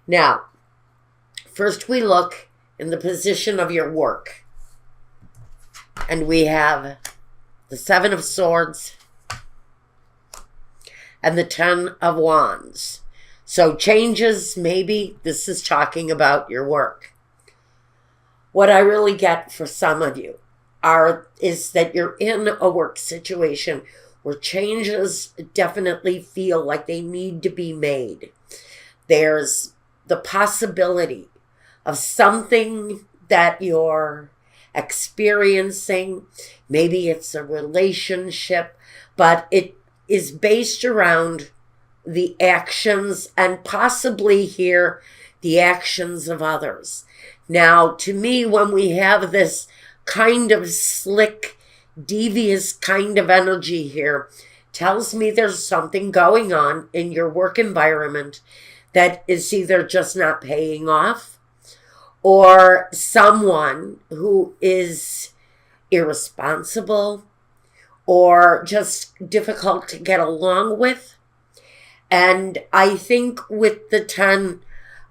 Now, first we look in the position of your work. And we have the Seven of Swords and the Ten of Wands. So changes, maybe this is talking about your work. What I really get for some of you is that you're in a work situation where changes definitely feel like they need to be made. There's the possibility of something that you're experiencing. Maybe it's a relationship, but it is based around the actions and possibly here the actions of others. Now, to me, when we have this kind of slick, devious kind of energy here, tells me there's something going on in your work environment that is either just not paying off, or someone who is irresponsible or just difficult to get along with. And I think with the Ten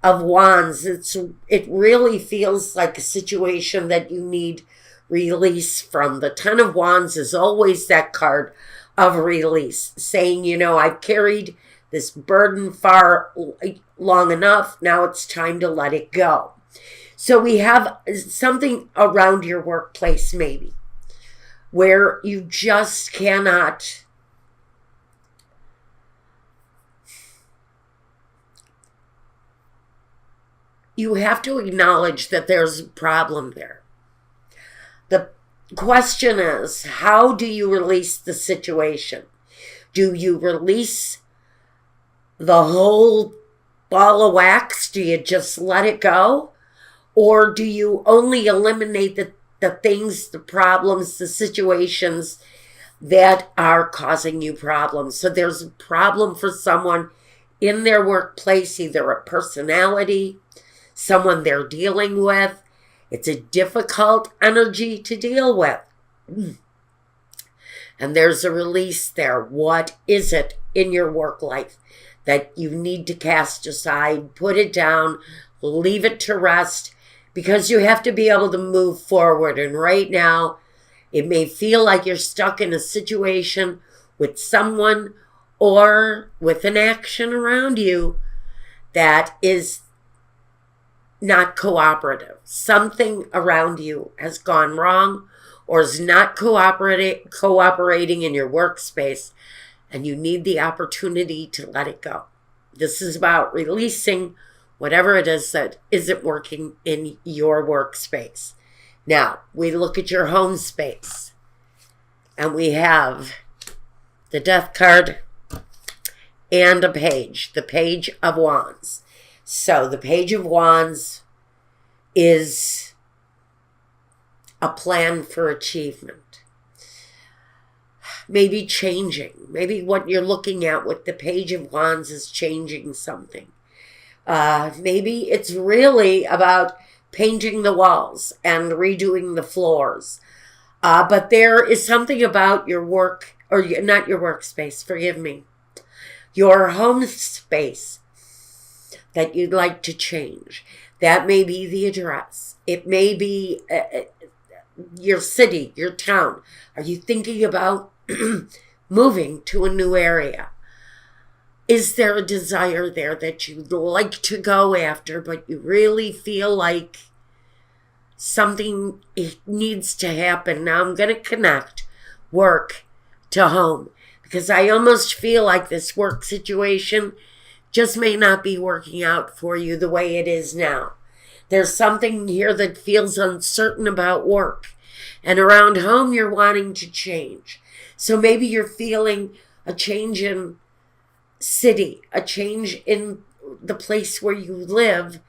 of Wands, it really feels like a situation that you need release from. The Ten of Wands is always that card of release, saying, I've carried this burden far long enough. Now it's time to let it go. So we have something around your workplace maybe where you just cannot you have to acknowledge that there's a problem there. The question is, how do you release the situation? Do you release the whole ball of wax? Do you just let it go? Or do you only eliminate the things, the problems, the situations that are causing you problems? So there's a problem for someone in their workplace, either a personality, someone they're dealing with. It's a difficult energy to deal with. And there's a release there. What is it in your work life that you need to cast aside, put it down, leave it to rest, because you have to be able to move forward. And right now, it may feel like you're stuck in a situation with someone or with an action around you that is not cooperative. Something around you has gone wrong or is not cooperating in your workspace, and you need the opportunity to let it go. This is about releasing whatever it is that isn't working in your workspace. Now, we look at your home space, and we have the Death card and a page, the Page of Wands. So the Page of Wands is a plan for achievement. Maybe changing. Maybe what you're looking at with the Page of Wands is changing something. Maybe it's really about painting the walls and redoing the floors. But there is something about your work, or not your workspace, forgive me, your home space that you'd like to change. That may be the address. It may be your city, your town. Are you thinking about moving to a new area? Is there a desire there that you'd like to go after, but you really feel like something needs to happen? Now I'm going to connect work to home, because I almost feel like this work situation just may not be working out for you the way it is now. There's something here that feels uncertain about work. And around home, you're wanting to change. So maybe you're feeling a change in city, a change in the place where you live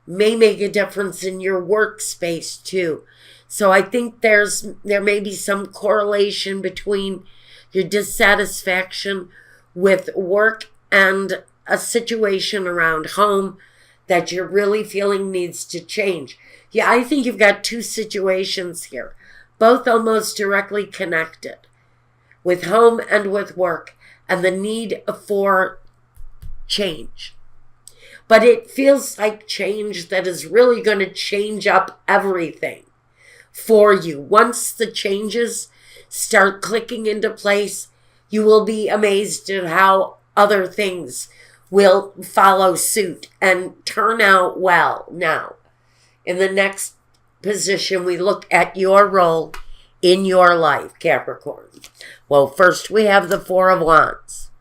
may make a difference in your workspace too. So I think there may be some correlation between your dissatisfaction with work and a situation around home that you're really feeling needs to change. Yeah, I think you've got two situations here, both almost directly connected, with home and with work, and the need for change. But it feels like change that is really going to change up everything for you. Once the changes start clicking into place, you will be amazed at how other things will follow suit and turn out well. Now, in the next position, we look at your role in your life, Capricorn. Well, first we have the Four of Wands,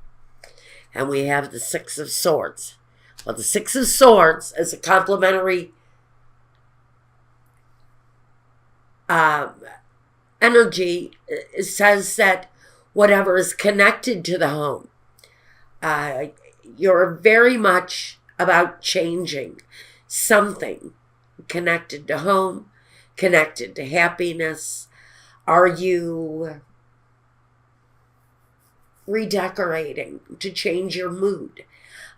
and we have the Six of Swords. Well, the Six of Swords is a complementary energy. It says that whatever is connected to the home, you're very much about changing something connected to home, connected to happiness. Are you redecorating to change your mood?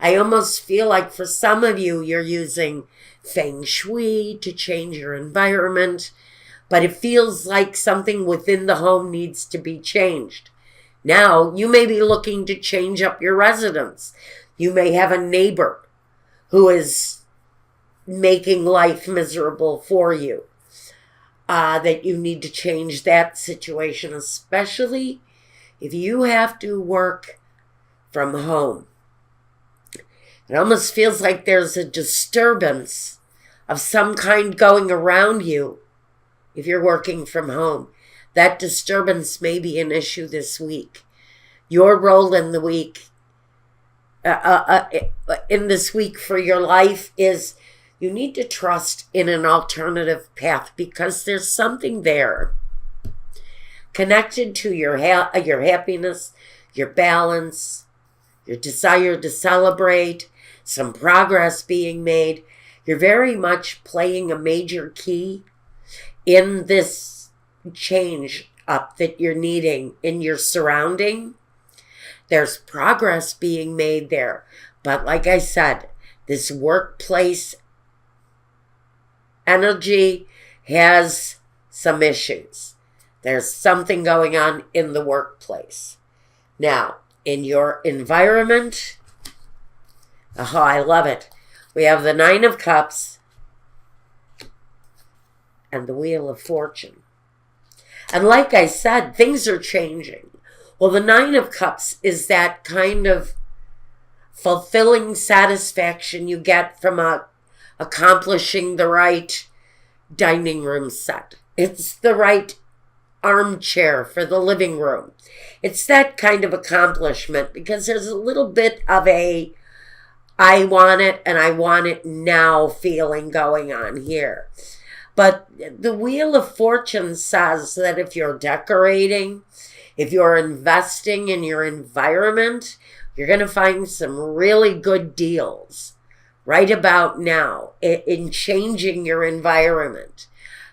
I almost feel like for some of you, you're using feng shui to change your environment, but it feels like something within the home needs to be changed. Now, you may be looking to change up your residence. You may have a neighbor who is making life miserable for you, that you need to change that situation, especially if you have to work from home. It almost feels like there's a disturbance of some kind going around you if you're working from home. That disturbance may be an issue this week. Your role in the week, in this week for your life is you need to trust in an alternative path, because there's something there connected to your happiness, your balance, your desire to celebrate, some progress being made. You're very much playing a major key in this change up that you're needing in your surrounding. There's progress being made there. But like I said, this workplace energy has some issues. There's something going on in the workplace. Now, in your environment, oh, I love it. We have the Nine of Cups and the Wheel of Fortune. And like I said, things are changing. Well, the Nine of Cups is that kind of fulfilling satisfaction you get from accomplishing the right dining room set. It's the right armchair for the living room. It's that kind of accomplishment, because there's a little bit of a I want it and I want it now feeling going on here. But the Wheel of Fortune says that if you're decorating, if you're investing in your environment, you're going to find some really good deals right about now in changing your environment.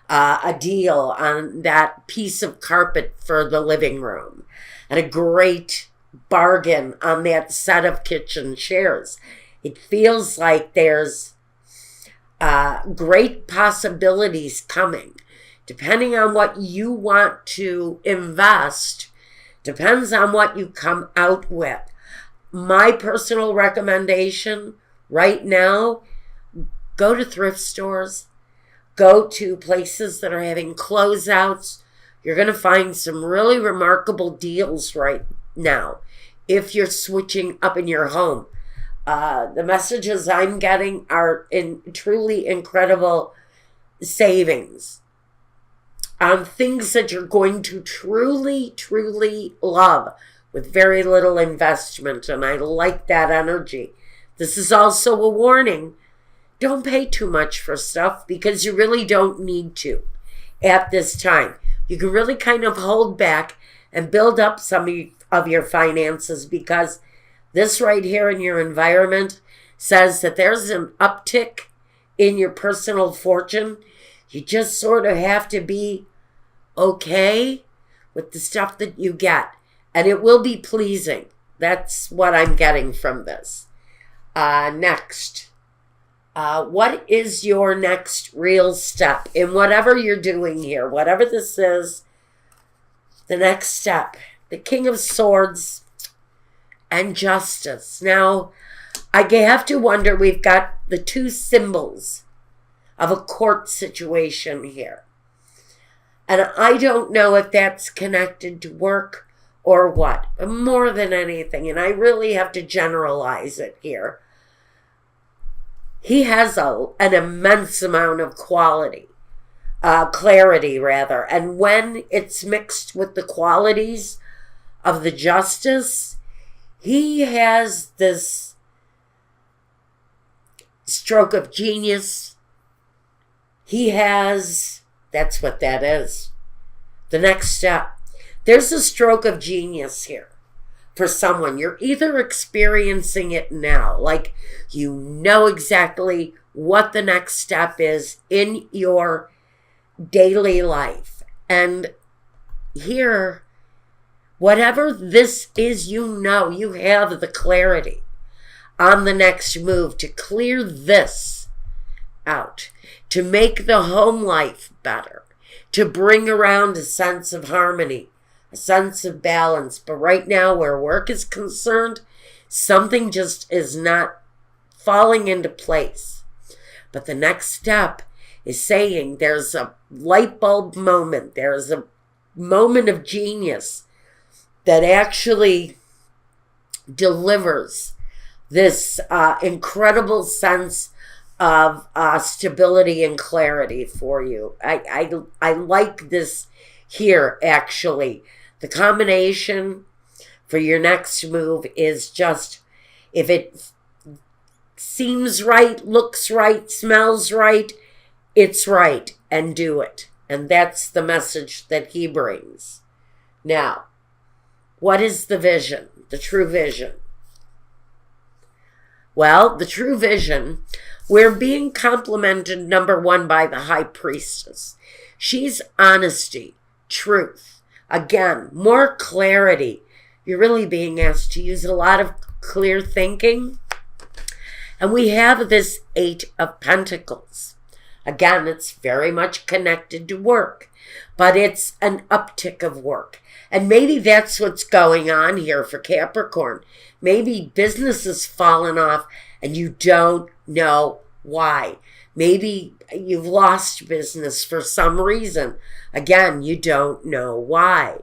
A deal on that piece of carpet for the living room, and a great bargain on that set of kitchen chairs. It feels like there's great possibilities coming. Depending on what you want to invest, depends on what you come out with. My personal recommendation right now, go to thrift stores, go to places that are having closeouts. You're going to find some really remarkable deals right now if you're switching up in your home. The messages I'm getting are in truly incredible savings on things that you're going to truly, truly love with very little investment. And I like that energy. This is also a warning. Don't pay too much for stuff, because you really don't need to at this time. You can really kind of hold back and build up some of your finances, because this right here in your environment says that there's an uptick in your personal fortune. You just sort of have to be okay with the stuff that you get, and it will be pleasing. That's what I'm getting from this. Next. What is your next real step in whatever you're doing here? Whatever this is, the next step. The King of Swords and Justice. Now, I have to wonder, we've got the two symbols of a court situation here. And I don't know if that's connected to work or what, more than anything. And I really have to generalize it here. He has an immense amount of clarity, rather. And when it's mixed with the qualities of the justice, he has this stroke of genius. He has, that's what that is. The next step. There's a stroke of genius here for someone. You're either experiencing it now, like you know exactly what the next step is in your daily life. And here, whatever this is, you know, you have the clarity on the next move to clear this out, to make the home life better, to bring around a sense of harmony, a sense of balance. But right now, where work is concerned, something just is not falling into place. But the next step is saying there's a light bulb moment, there's a moment of genius that actually delivers this incredible sense of stability and clarity for you. I like this here, actually. The combination for your next move is just, if it seems right, looks right, smells right, it's right, and do it. And that's the message that he brings. Now, what is the vision, the true vision? Well, the true vision, we're being complimented, number one, by the high priestess. She's honesty, truth. Again, more clarity. You're really being asked to use a lot of clear thinking. And we have this 8 of Pentacles. Again, it's very much connected to work, but it's an uptick of work. And maybe that's what's going on here for Capricorn. Maybe business has fallen off and you don't know why. Maybe you've lost business for some reason. Again, you don't know why.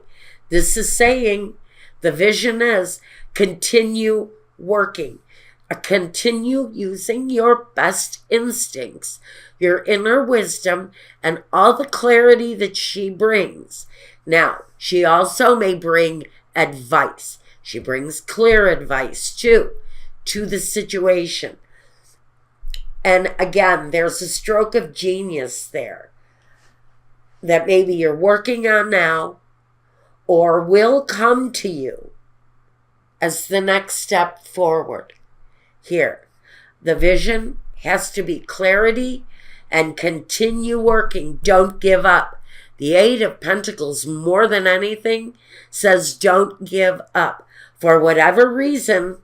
This is saying the vision is continue working. Continue using your best instincts, your inner wisdom, and all the clarity that she brings. Now, she also may bring advice. She brings clear advice, too, to the situation. And again, there's a stroke of genius there that maybe you're working on now or will come to you as the next step forward. Here, the vision has to be clarity and continue working. Don't give up. The 8 of Pentacles, more than anything, says don't give up. For whatever reason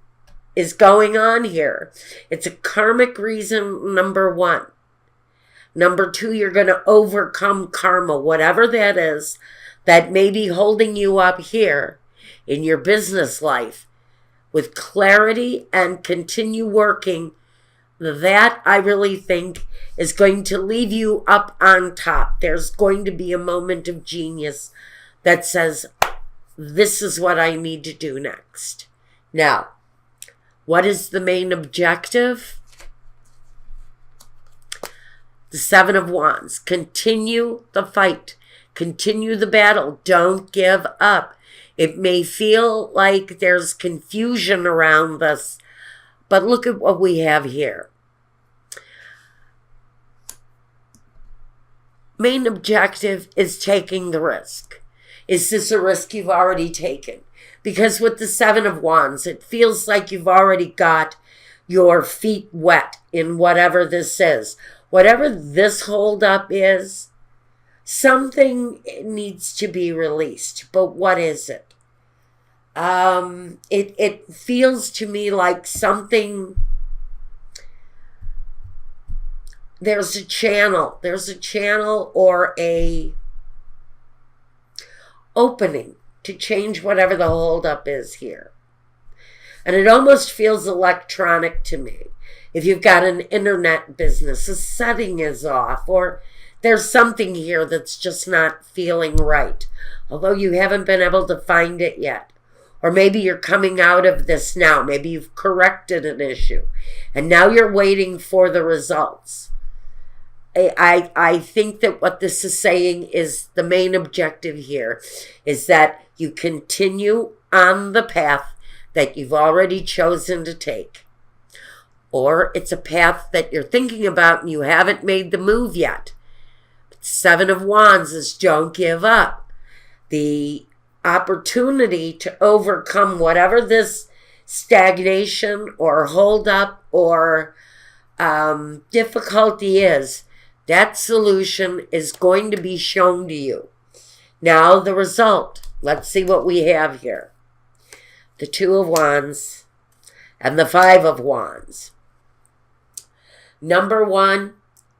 is going on here, it's a karmic reason, number 1. Number 2, you're going to overcome karma, whatever that is, that may be holding you up here in your business life. With clarity and continue working, that I really think is going to leave you up on top. There's going to be a moment of genius that says, this is what I need to do next. Now, what is the main objective? The 7 of Wands. Continue the fight. Continue the battle. Don't give up. It may feel like there's confusion around this, but look at what we have here. Main objective is taking the risk. Is this a risk you've already taken? Because with the 7 of Wands, it feels like you've already got your feet wet in whatever this is. Whatever this holdup is, something needs to be released. But what is it? It feels to me like something, there's a channel or a opening to change whatever the holdup is here. And it almost feels electronic to me. If you've got an internet business, a setting is off, or there's something here that's just not feeling right, although you haven't been able to find it yet. Or maybe you're coming out of this now. Maybe you've corrected an issue, and now you're waiting for the results. I think that what this is saying is the main objective here is that you continue on the path that you've already chosen to take. Or it's a path that you're thinking about and you haven't made the move yet. Seven of Wands is don't give up. The opportunity to overcome whatever this stagnation or hold up or difficulty is, that solution is going to be shown to you. Now the result. Let's see what we have here. The Two of Wands and the Five of Wands. Number one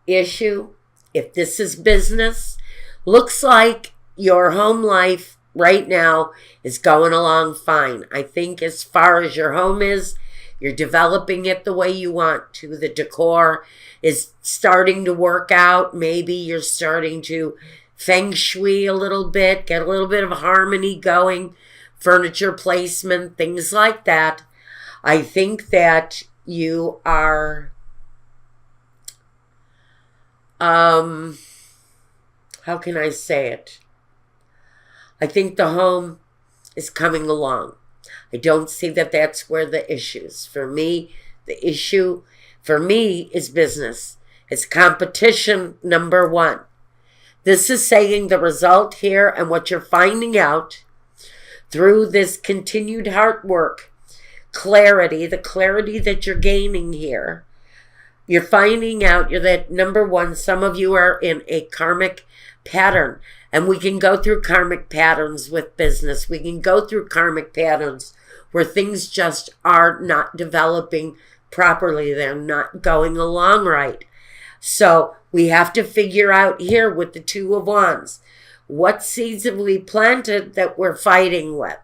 issue, if this is business, looks like your home life right now is going along fine. I think as far as your home is, you're developing it the way you want to. The decor is starting to work out. Maybe you're starting to feng shui a little bit, get a little bit of harmony going, furniture placement, things like that. I think that you are, how can I say it? I think the home is coming along. I don't see that that's where the issues. For me, the issue for me is business. It's competition, number one. This is saying the result here and what you're finding out through this continued hard work, clarity, the clarity that you're gaining here. You're finding out that, number one, some of you are in a karmic pattern. And we can go through karmic patterns with business. We can go through karmic patterns where things just are not developing properly. They're not going along right. So we have to figure out here with the Two of Wands, what seeds have we planted that we're fighting with?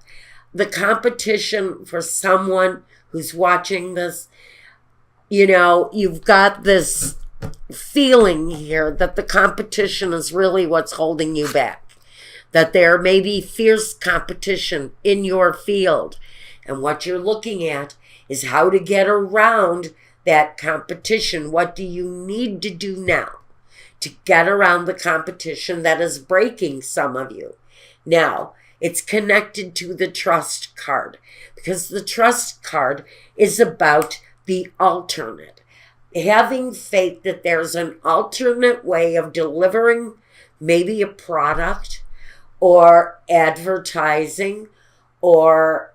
The competition for someone who's watching this, you've got this feeling here that the competition is really what's holding you back. That there may be fierce competition in your field. And what you're looking at is how to get around that competition. What do you need to do now to get around the competition that is breaking some of you? Now, it's connected to the Trust card, because the Trust card is about the alternate. Having faith that there's an alternate way of delivering maybe a product or advertising or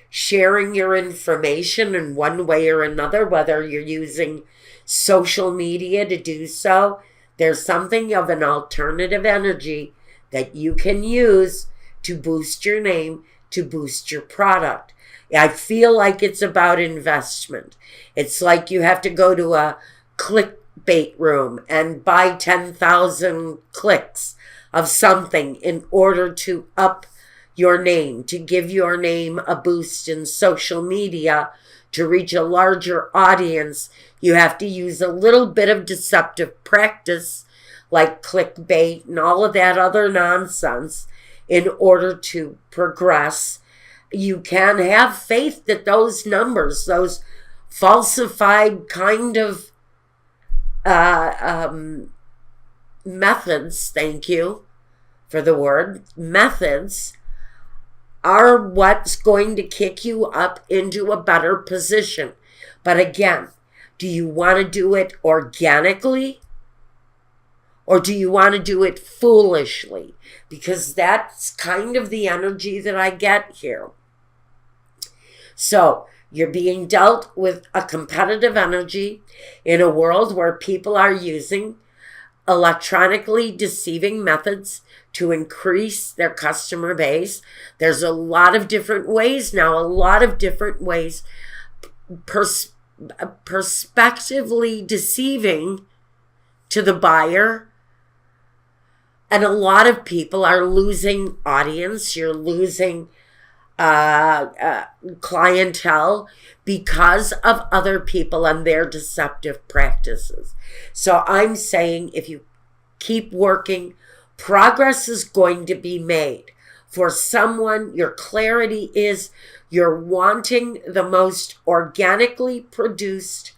sharing your information in one way or another, whether you're using social media to do so. There's something of an alternative energy that you can use to boost your name, to boost your product. I feel like it's about investment. It's like you have to go to a clickbait room and buy 10,000 clicks of something in order to up your name, to give your name a boost in social media, to reach a larger audience. You have to use a little bit of deceptive practice like clickbait and all of that other nonsense in order to progress. You can have faith that those numbers, those falsified kind of methods, thank you for the word, methods, are what's going to kick you up into a better position. But again, do you want to do it organically? Or do you want to do it foolishly? Because that's kind of the energy that I get here. So you're being dealt with a competitive energy in a world where people are using electronically deceiving methods to increase their customer base. There's a lot of different ways now, a lot of different ways, prospectively deceiving to the buyer. And a lot of people are losing audience. You're losing clientele because of other people and their deceptive practices. So I'm saying if you keep working, progress is going to be made. For someone, your clarity is you're wanting the most organically produced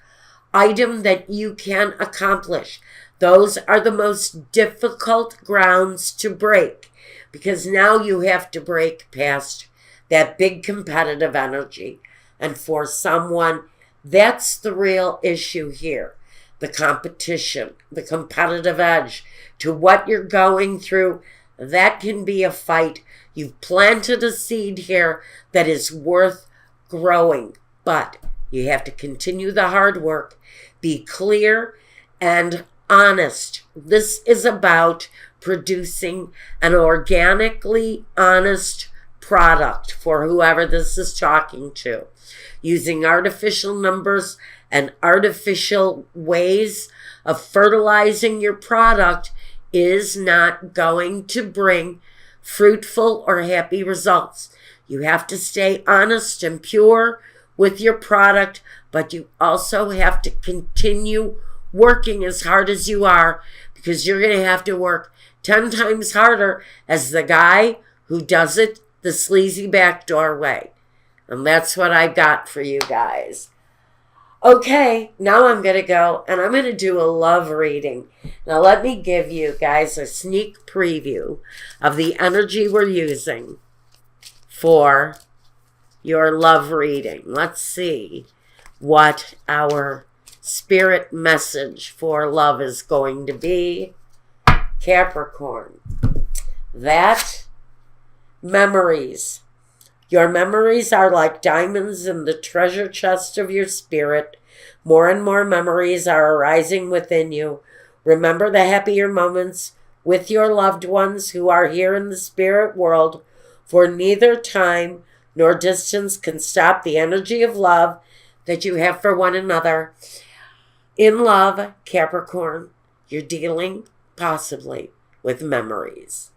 item that you can accomplish. Those are the most difficult grounds to break, because now you have to break past that big competitive energy. And for someone, that's the real issue here. The competition, the competitive edge to what you're going through, that can be a fight. You've planted a seed here that is worth growing, but you have to continue the hard work, be clear and honest. This is about producing an organically honest product for whoever this is talking to. Using artificial numbers and artificial ways of fertilizing your product is not going to bring fruitful or happy results. You have to stay honest and pure with your product, but you also have to continue working as hard as you are, because you're going to have to work 10 times harder as the guy who does it the sleazy backdoor way. And that's what I've got for you guys. Okay, now I'm going to go and I'm going to do a love reading. Now let me give you guys a sneak preview of the energy we're using for your love reading. Let's see what our spirit message for love is going to be. Capricorn, that memories. Your memories are like diamonds in the treasure chest of your spirit. More and more memories are arising within you. Remember the happier moments with your loved ones who are here in the spirit world, for neither time nor distance can stop the energy of love that you have for one another. In love, Capricorn, you're dealing possibly with memories.